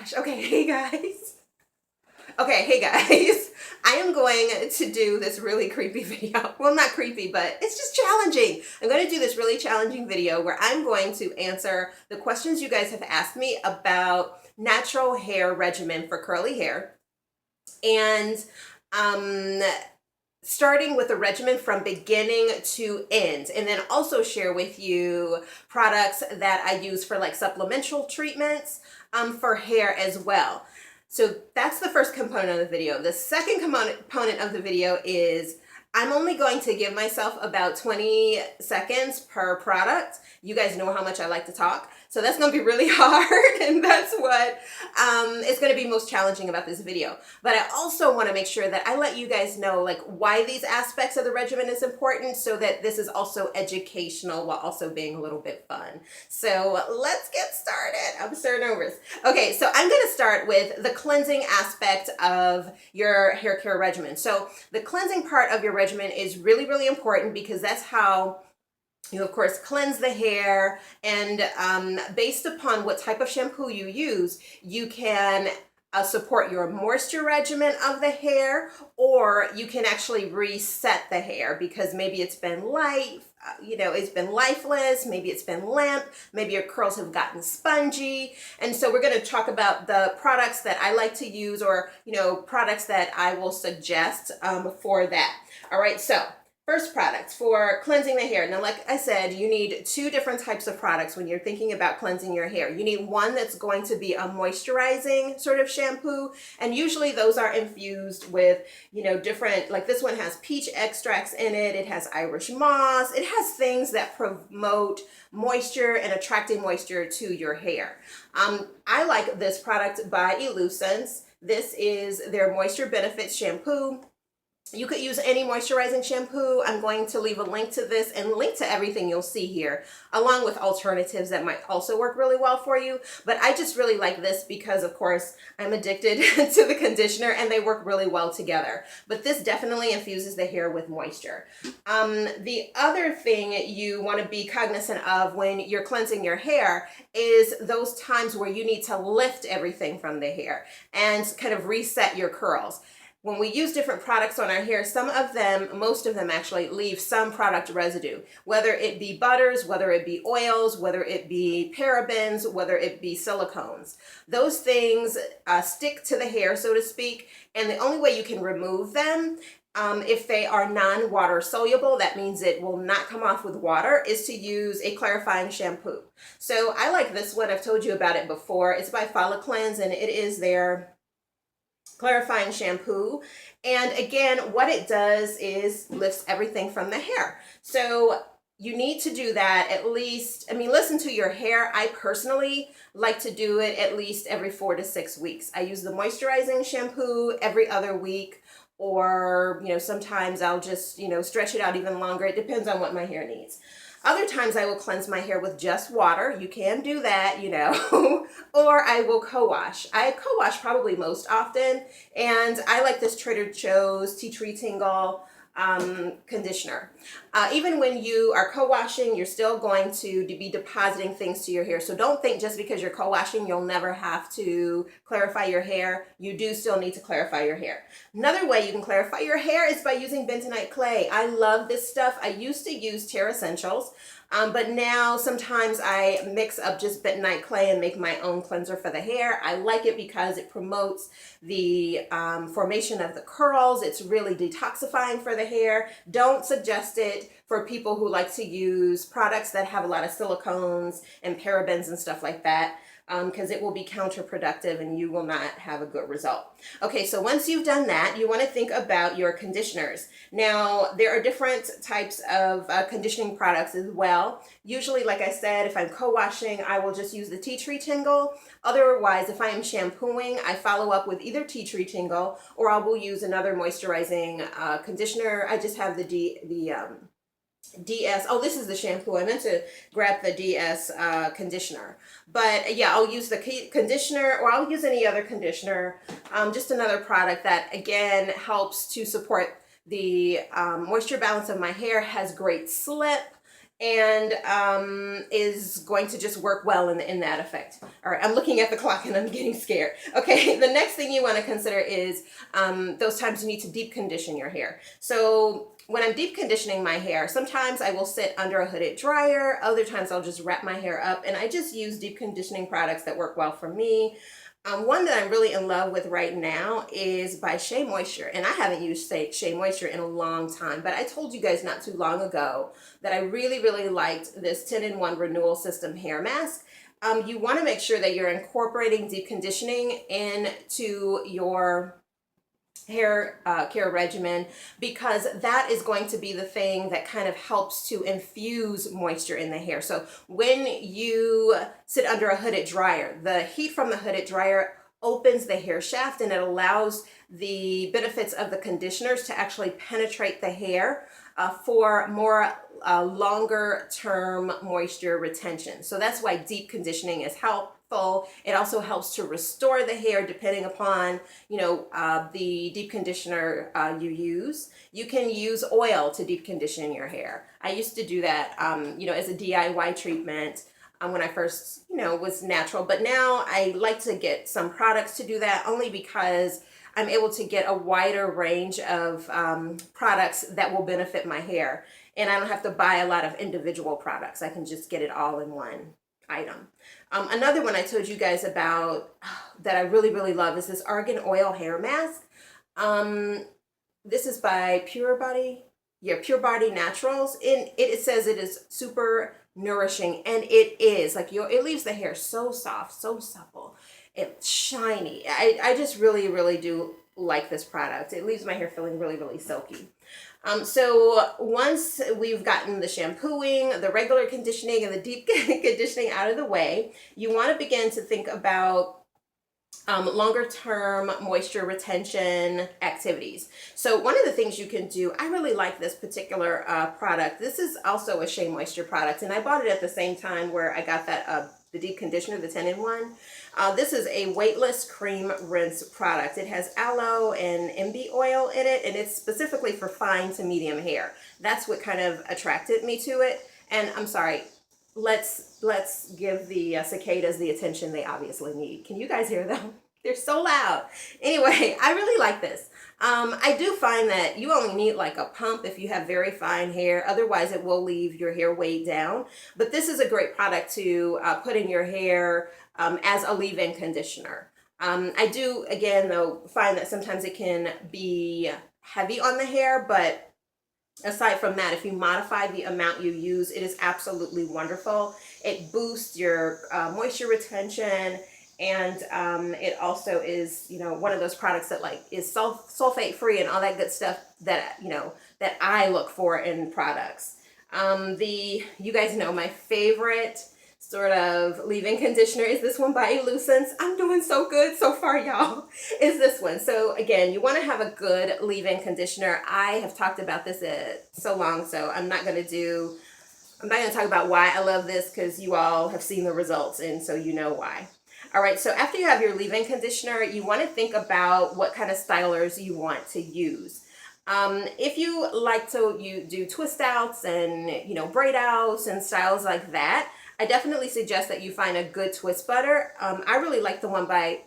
gosh. Okay, hey guys. Okay, hey guys. I am going to do this really creepy video. Well, not creepy, but it's just challenging. I'm going to do this really challenging video where I'm going to answer the questions you guys have asked me about natural hair regimen for curly hair. And starting with a regimen from beginning to end, and then also share with you products that I use for like supplemental treatments for hair as well. So that's the first component of the video. The second component of the video is I'm only going to give myself about 20 seconds per product. You guys know how much I like to talk. So that's going to be really hard, and that's what is going to be most challenging about this video. But I also want to make sure that I let you guys know like why these aspects of the regimen is important, so that this is also educational while also being a little bit fun. So let's get started. I'm so nervous. Okay, so I'm going to start with the cleansing aspect of your hair care regimen. So the cleansing part of your regimen is really, really important because that's how you, of course, cleanse the hair, and based upon what type of shampoo you use, you can support your moisture regimen of the hair, or you can actually reset the hair because maybe it's been it's been lifeless, maybe it's been limp, maybe your curls have gotten spongy. And so we're going to talk about the products that I like to use, or products that I will suggest for that. All right, so first product for cleansing the hair. Now, like I said, you need two different types of products when you're thinking about cleansing your hair. You need one that's going to be a moisturizing sort of shampoo, and usually those are infused with, different, like this one has peach extracts in it, it has Irish moss, it has things that promote moisture and attracting moisture to your hair. I like this product by ESSIE. This is their Moisture Benefits shampoo. You could use any moisturizing shampoo. I'm going to leave a link to this and link to everything you'll see here, along with alternatives that might also work really well for you. But I just really like this because, of course, I'm addicted to the conditioner and they work really well together. But this definitely infuses the hair with moisture. The other thing you want to be cognizant of when you're cleansing your hair is those times where you need to lift everything from the hair and kind of reset your curls. When we use different products on our hair, most of them actually leave some product residue, whether it be butters, whether it be oils, whether it be parabens, whether it be silicones. Those things stick to the hair, so to speak, and the only way you can remove them if they are non-water soluble, that means it will not come off with water, is to use a clarifying shampoo. So I like this one. I've told you about it before. It's by Follicleanse, and it is their clarifying shampoo. And again, what it does is lifts everything from the hair. So you need to do that at least, listen to your hair. I personally like to do it at least every 4 to 6 weeks. I use the moisturizing shampoo every other week, or sometimes I'll just stretch it out even longer. It depends on what my hair needs. Other times I will cleanse my hair with just water. You can do that, or I will co-wash. I co-wash probably most often, and I like this Trader Joe's Tea Tree Tingle conditioner. Even when you are co-washing, you're still going to be depositing things to your hair. So don't think just because you're co-washing, you'll never have to clarify your hair. You do still need to clarify your hair. Another way you can clarify your hair is by using bentonite clay. I love this stuff. I used to use Terra Essentials, but now sometimes I mix up just bentonite clay and make my own cleanser for the hair. I like it because it promotes the formation of the curls. It's really detoxifying for the hair. Don't suggest it for people who like to use products that have a lot of silicones and parabens and stuff like that, because it will be counterproductive and you will not have a good result. Okay, so once you've done that, you want to think about your conditioners. Now, there are different types of conditioning products as well. Usually, like I said, if I'm co-washing, I will just use the Tea Tree Tingle. Otherwise, if I am shampooing, I follow up with either Tea Tree Tingle, or I will use another moisturizing conditioner. I just have the DS. Oh, this is the shampoo. I meant to grab the DS conditioner. But yeah, I'll use the conditioner, or I'll use any other conditioner. Just another product that, again, helps to support the moisture balance of my hair, has great slip, and is going to just work well in that effect. All right, I'm looking at the clock and I'm getting scared. Okay, the next thing you want to consider is those times you need to deep condition your hair. So when I'm deep conditioning my hair, sometimes I will sit under a hooded dryer, other times I'll just wrap my hair up, and I just use deep conditioning products that work well for me. One that I'm really in love with right now is by Shea Moisture, and I haven't used Shea Moisture in a long time, but I told you guys not too long ago that I really liked this 10-in-1 renewal system hair mask. You want to make sure that you're incorporating deep conditioning into your hair care regimen, because that is going to be the thing that kind of helps to infuse moisture in the hair. So when you sit under a hooded dryer, the heat from the hooded dryer opens the hair shaft and it allows the benefits of the conditioners to actually penetrate the hair for more longer term moisture retention. So that's why deep conditioning is helpful. It also helps to restore the hair depending upon, the deep conditioner you use. You can use oil to deep condition your hair. I used to do that, as a DIY treatment when I first, was natural. But now I like to get some products to do that, only because I'm able to get a wider range of products that will benefit my hair. And I don't have to buy a lot of individual products. I can just get it all in one item. Another one I told you guys about that I really love is this argan oil hair mask. This is by Pure Body Naturals. And it says it is super nourishing, and it is. Like, it leaves the hair so soft, so supple, it's shiny. I just really do like this product. It leaves my hair feeling really silky. So once we've gotten the shampooing, the regular conditioning, and the deep conditioning out of the way, you want to begin to think about longer term moisture retention activities. So one of the things you can do, I really like this particular product. This is also a Shea Moisture product, and I bought it at the same time where I got that the deep conditioner, the 10-in-1. This is a weightless cream rinse product. It has aloe and MB oil in it, and it's specifically for fine to medium hair. That's what kind of attracted me to it. And I'm sorry, let's give the cicadas the attention they obviously need. Can you guys hear them? They're so loud. Anyway, I really like this. I do find that you only need like a pump if you have very fine hair. Otherwise, it will leave your hair weighed down. But this is a great product to put in your hair as a leave-in conditioner. I do, again, though, find that sometimes it can be heavy on the hair, but aside from that, if you modify the amount you use, it is absolutely wonderful. It boosts your moisture retention, and it also is, one of those products that is sulfate free and all that good stuff that that I look for in products. You guys know my favorite sort of leave-in conditioner is this one by Lucence. I'm doing so good so far, y'all. Is this one. So again, you want to have a good leave-in conditioner. I have talked about this so long, so I'm not going to talk about why I love this, because you all have seen the results, and so you know why. All right, so after you have your leave-in conditioner, you want to think about what kind of stylers you want to use. If you like to do twist outs and braid outs and styles like that, I definitely suggest that you find a good twist butter. I really like the one by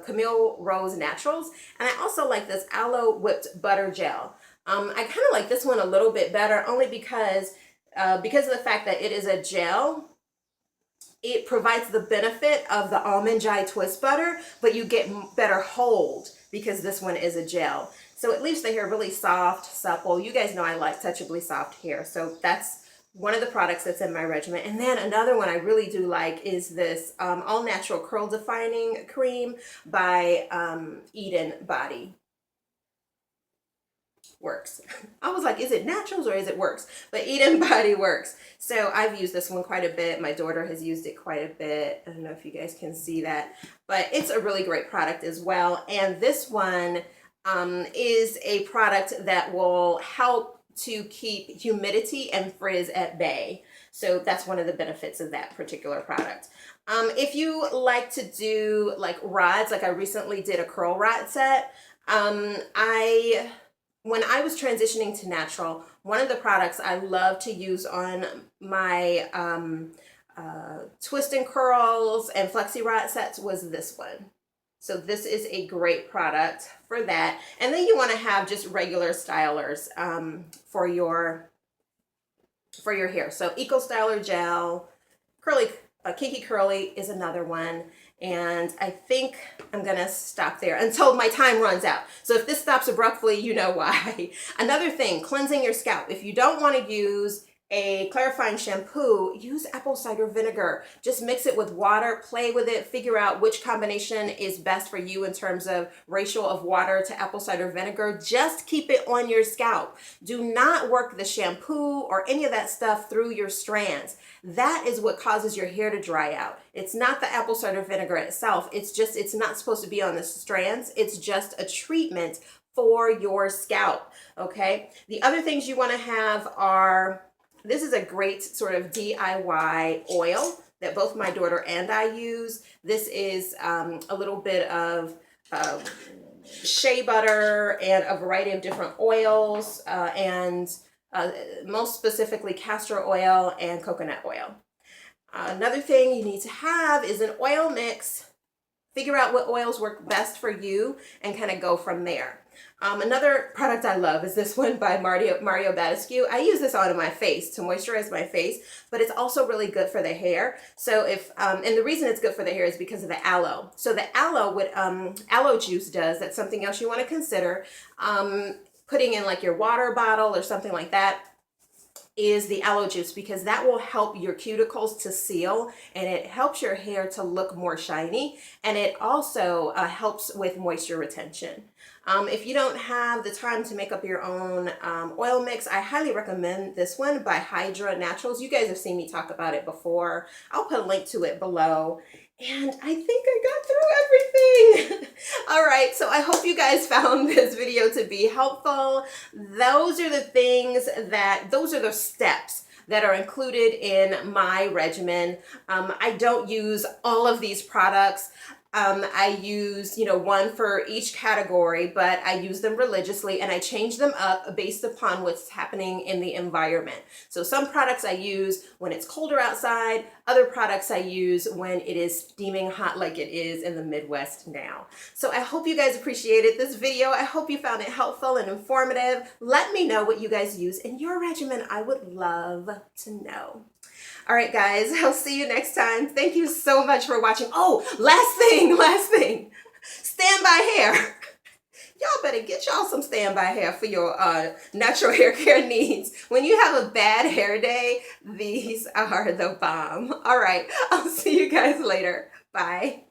Camille Rose Naturals, and I also like this aloe whipped butter gel. I kind of like this one a little bit better, only because of the fact that it is a gel. It provides the benefit of the almond joy twist butter, but you get better hold because this one is a gel. So it leaves the hair really soft, supple. You guys know I like touchably soft hair, so that's one of the products that's in my regimen. And then another one I really do like is this all natural curl defining cream by Eden Body Works. I was like, is it naturals or is it works? But Eden Body Works. So I've used this one quite a bit. My daughter has used it quite a bit. I don't know if you guys can see that, but it's a really great product as well. And this one is a product that will help to keep humidity and frizz at bay. So that's one of the benefits of that particular product. If you like to do like rods, like I recently did a curl rod set, when I was transitioning to natural, one of the products I love to use on my twist and curls and flexi rod sets was this one. So this is a great product for that. And then you want to have just regular stylers for your hair. So Eco Styler Gel, Kinky Curly is another one. And I think I'm gonna stop there until my time runs out. So if this stops abruptly, you know why. Another thing, cleansing your scalp. If you don't want to use a clarifying shampoo, use apple cider vinegar. Just mix it with water, play with it, figure out which combination is best for you in terms of ratio of water to apple cider vinegar. Just keep it on your scalp. Do not work the shampoo or any of that stuff through your strands. That is what causes your hair to dry out. It's not the apple cider vinegar itself. It's not supposed to be on the strands. It's just a treatment for your scalp, okay? The other things you want to have are, this is a great sort of DIY oil that both my daughter and I use. This is a little bit of shea butter and a variety of different oils and most specifically castor oil and coconut oil. Another thing you need to have is an oil mix. Figure out what oils work best for you and kind of go from there. Another product I love is this one by Mario Badescu. I use this on my face to moisturize my face, but it's also really good for the hair. So if, and the reason it's good for the hair is because of the aloe. So the aloe, what aloe juice does, that's something else you want to consider. Putting in like your water bottle or something like that is the aloe juice, because that will help your cuticles to seal and it helps your hair to look more shiny, and it also helps with moisture retention. If you don't have the time to make up your own oil mix, I highly recommend this one by Hydra Naturals. You guys have seen me talk about it before. I'll put a link to it below. And I think I got through everything. All right, so I hope you guys found this video to be helpful. Those are the things those are the steps that are included in my regimen. I don't use all of these products. I use, one for each category, but I use them religiously and I change them up based upon what's happening in the environment. So some products I use when it's colder outside, other products I use when it is steaming hot like it is in the Midwest now. So I hope you guys appreciated this video. I hope you found it helpful and informative. Let me know what you guys use in your regimen. I would love to know. All right, guys, I'll see you next time. Thank you so much for watching. Oh, last thing, standby hair. Y'all better get y'all some standby hair for your natural hair care needs. When you have a bad hair day, these are the bomb. All right, I'll see you guys later. Bye.